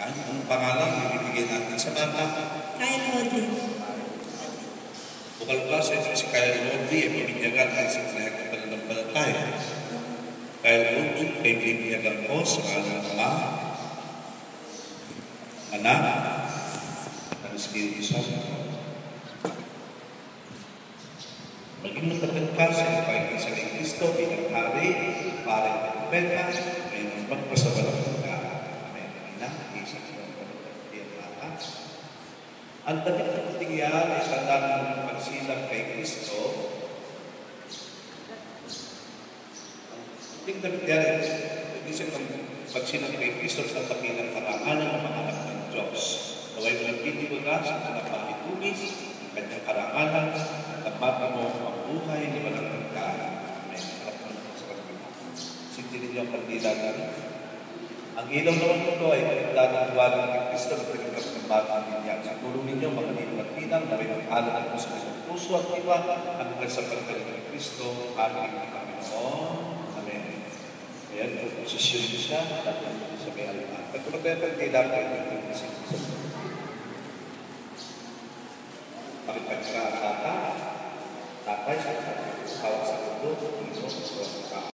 Ang pangalan na ibibigay natin sa bata? Kyle Audrey. Bukal klase si Kyle Audrey ay pamilyagan ay sa pananampalataya. Kyle Audrey ay pamilyagan ko sa ngalan ng Ama, Anak, ng Espiritu Santo. Maging matapad ka sa ipagin sa Kristo bilang hari, parang propeta, ay nang magpasawalang ka. Amen. Ang damit ng puting yan ay tanda ng pagsilang kay Kristo. Ang puting damit yan ay isip ng pagsilang kay Kristo sa tabi ng karangalan ng mga anak ng Diyos. Naway malapiti ko na sa pinapakitulis, ang kanyang karangalan, at mata mo ang buhay ni walang pagkaan. Amen. Sinti ninyo ang kandila namin. Ang ilaw naman ito ay pagdadang tuwalang ng Kristo na pagkakap ng batang niya. Siguro ninyo makanino at pinang na rin ang alat at sa kanyang puso at iba hanggang sa pagkalit ng Kristo, ating Panginoon. Amen. Ayan, posisyon siya, dapat mo sa may alaman. Pagkakapag kay dapat yung isip sa pakipagkakata, tatay sa hawak sa mundo, Panginoon sa